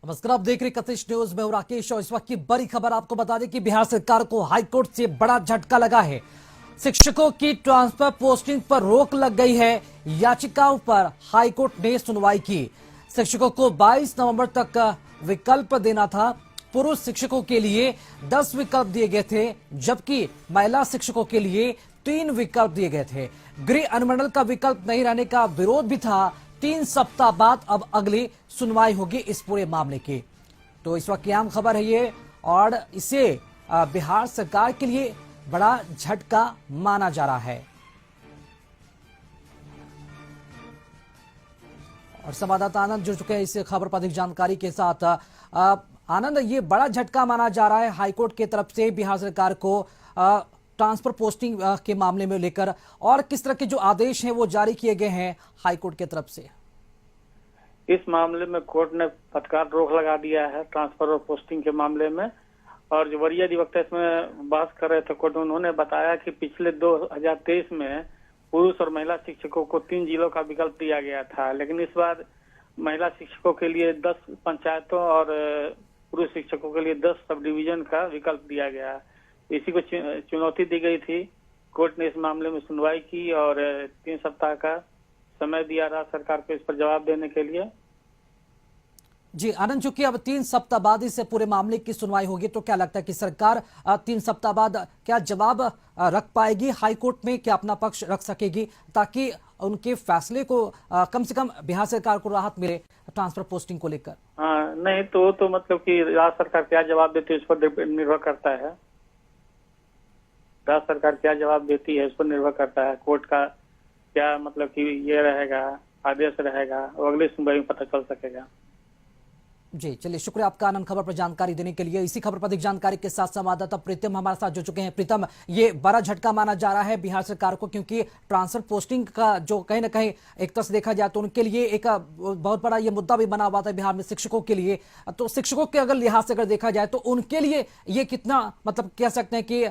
नमस्कार, आप देख रहे कशिश न्यूज में हूं राकेश और इस वक्त की बड़ी खबर आपको बता दें कि बिहार सरकार को हाईकोर्ट से बड़ा झटका लगा है। शिक्षकों की ट्रांसफर पोस्टिंग पर रोक लग गई है। याचिकाओं पर हाईकोर्ट ने सुनवाई की। शिक्षकों को 22 नवंबर तक विकल्प देना था। पुरुष शिक्षकों के लिए 10 विकल्प दिए गए थे, जबकि महिला शिक्षकों के लिए 3 विकल्प दिए गए थे। गृह अनुमंडल का विकल्प नहीं रहने का विरोध भी था। 3 सप्ताह बाद अब अगली सुनवाई होगी इस पूरे मामले की। तो इस वक्त की अहम खबर है ये, और इसे बिहार सरकार के लिए बड़ा झटका माना जा रहा है। और संवाददाता आनंद जुड़ चुके हैं इस खबर पर अधिक जानकारी के साथ। आनंद, ये बड़ा झटका माना जा रहा है हाईकोर्ट की तरफ से बिहार सरकार को ट्रांसफर पोस्टिंग के मामले में लेकर, और किस तरह के जो आदेश हैं वो जारी किए गए हैं हाईकोर्ट की तरफ से? इस मामले में कोर्ट ने तत्काल रोक लगा दिया है ट्रांसफर और पोस्टिंग के मामले में। और जो वरीय अधिवक्ता इसमें बहस कर रहे थे कोर्ट में, उन्होंने बताया कि पिछले 2023 में पुरुष और महिला शिक्षकों को 3 जिलों का विकल्प दिया गया था, लेकिन इस बार महिला शिक्षकों के लिए 10 पंचायतों और पुरुष शिक्षकों के लिए 10 सब डिवीजन का विकल्प दिया गया। इसी को चुनौती दी गई थी। कोर्ट ने इस मामले में सुनवाई की और 3 सप्ताह का समय दिया राज्य सरकार को इस पर जवाब देने के लिए। जी आनंद, चूंकि अब 3 सप्ताह बाद इस पूरे मामले की सुनवाई होगी, तो क्या लगता है कि सरकार 3 सप्ताह बाद क्या जवाब रख पाएगी हाईकोर्ट में, क्या अपना पक्ष रख सकेगी, ताकि उनके फैसले को कम से कम बिहार सरकार को राहत मिले ट्रांसफर पोस्टिंग को लेकर? हाँ, नहीं तो मतलब कि राज्य सरकार क्या जवाब देती है इस पर निर्भर करता है। राज्य सरकार क्या जवाब देती है इस पर निर्भर करता है। कोर्ट का क्या मतलब कि ये रहेगा, आदेश रहेगा, और अगली सुनवाई में पता चल सकेगा। जी चलिए, शुक्रिया आपका आनंद खबर पर जानकारी देने के लिए। इसी खबर पर अधिक जानकारी के साथ संवाददाता प्रीतम हमारे साथ जुड़ चुके हैं। प्रीतम, ये बड़ा झटका माना जा रहा है बिहार सरकार को, क्योंकि ट्रांसफर पोस्टिंग का जो कहीं ना कहीं एक तरह से देखा जाए तो उनके लिए एक बहुत बड़ा ये मुद्दा भी बना हुआ था बिहार में शिक्षकों के लिए। तो शिक्षकों के अगर लिहाज से अगर देखा जाए तो उनके लिए ये कितना, मतलब कह सकते हैं कि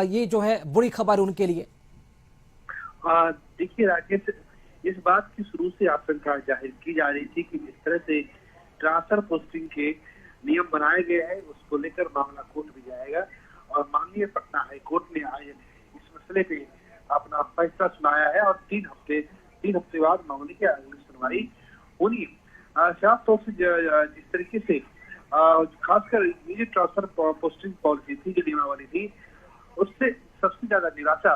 ये जो है बुरी खबर उनके लिए? देखिए राकेश, इस बात की शुरू से आशंका जाहिर की जा रही थी कि जिस तरह से ट्रांसफर पोस्टिंग के नियम बनाए गए हैं उसको लेकर मामला कोर्ट भी जाएगा। और माननीय पटना हाई कोर्ट ने आज इस मसले पे अपना फैसला सुनाया है और 3 हफ्ते बाद मामले की अगली सुनवाई होनी। साफ तौर से जिस तरीके से खासकर ये ट्रांसफर पोस्टिंग पॉलिसी थी, जो नियमावली थी, उससे सबसे ज्यादा निराशा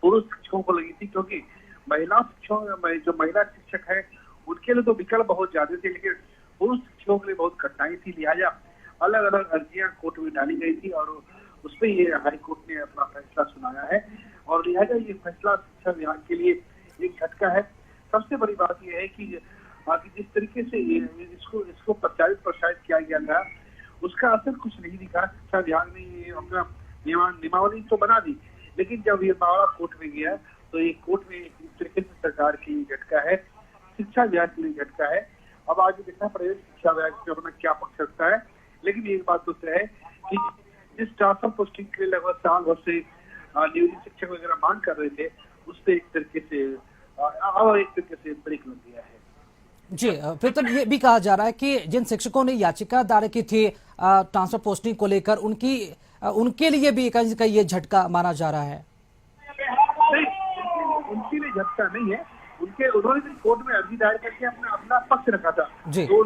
पुरुष शिक्षकों को लगी थी, क्योंकि महिला शिक्षक है उनके लिए तो विकल्प बहुत ज्यादा थे, लेकिन पुरुष शिक्षकों के लिए बहुत कठिनाई थी। लिहाजा अलग अलग अर्जियां कोर्ट में डाली गई थी और उसपे ये हाई कोर्ट ने अपना फैसला सुनाया है। और लिहाजा ये फैसला शिक्षा विभाग के लिए एक झटका है। सबसे बड़ी बात यह है कि जिस तरीके से इसको प्रसारित किया गया था उसका असर कुछ नहीं दिखा। शिक्षा विभाग ने ये अपना नियमावली तो बना दी, लेकिन जब ये मामला कोर्ट में गया तो ये कोर्ट में इस तरीके से सरकार की झटका है, शिक्षा विभाग के लिए झटका है। अब आगे देखना पड़ेगा शिक्षा विभाग अपना क्या पक्ष रखता है। लेकिन एक बात तो है कि जिस ट्रांसफर पोस्टिंग के लिए लगभग साल भर से नियोजित शिक्षक वगैरह मांग कर रहे थे, उससे एक तरीके से ब्रेक लग गया है। जी, फिर तो ये भी कहा जा रहा है कि जिन शिक्षकों ने याचिका दायर की थी ट्रांसफर पोस्टिंग को लेकर, उनके लिए भी कहीं का ये झटका माना जा रहा है। नहीं, उनके लिए झटका नहीं है। उन्होंने भी कोर्ट में अर्जी दायर करके अपना पक्ष रखा था, तो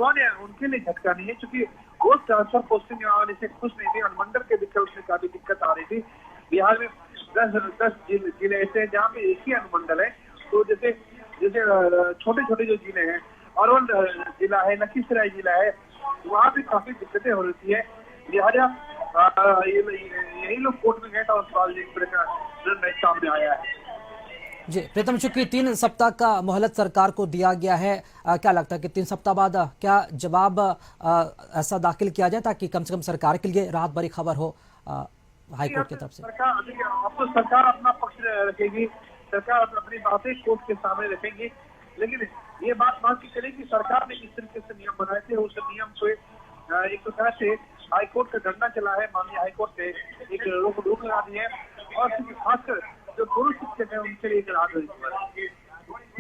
उनके लिए झटका नहीं है, क्योंकि वो ट्रांसफर पोस्टिंग से खुश नहीं थे। अनुमंडल के विकल्प में काफी दिक्कत आ रही थी। बिहार में 10 जिले ऐसे हैं जहाँ पे एक ही अनुमंडल है। तो जैसे छोटे जो जिले हैं, अरवल जिला है, लखीसराय जिला है, वहाँ भी काफी दिक्कतें हो रही है। लिहाजा यही लोग कोर्ट में गए था और सवाल सामने आया है। जी प्रीतम, चूंकि 3 सप्ताह का मोहलत सरकार को दिया गया है, क्या लगता है कि 3 सप्ताह बाद क्या जवाब ऐसा दाखिल किया जाए ताकि कम से कम सरकार के लिए राहत भरी खबर हो हाईकोर्ट की तरफ से? अब तो सरकार अपना पक्ष रखेगी, सरकार अपनी बातें कोर्ट के सामने रखेंगी। लेकिन ये बात मान के चले कि सरकार ने जिस तरीके से नियम बनाए थे, उस नियम को एक तरह से हाईकोर्ट का डंडा चला है। माननीय हाईकोर्ट ने एक रोक लगा दी है और खासकर जो पुरुष शिक्षक है उनके लिए एक राहत।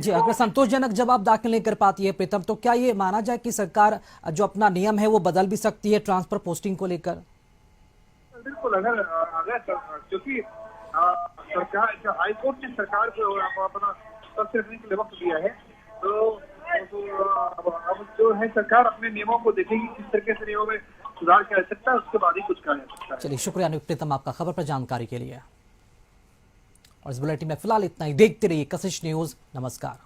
जी, अगर संतोषजनक जवाब दाखिल नहीं कर पाती है प्रीतम, तो क्या ये माना जाए कि सरकार जो अपना नियम है वो बदल भी सकती है ट्रांसफर पोस्टिंग को लेकर? बिल्कुल, अगर अगर क्योंकि सरकार जो हाई कोर्ट ने सरकार को अपना पक्ष रखने के लिए वक्त दिया है, तो अब जो है सरकार अपने नियमों को देखेगी, किस तरीके से नियमों में सुधार किया जा सकता है, उसके बाद ही कुछ कहा जा सकता है। चलिए, शुक्रिया अनुप प्रीतम आपका खबर पर जानकारी के लिए। और इस बुलेटिन में फिलहाल इतना ही। देखते रहिए कशिश न्यूज। नमस्कार।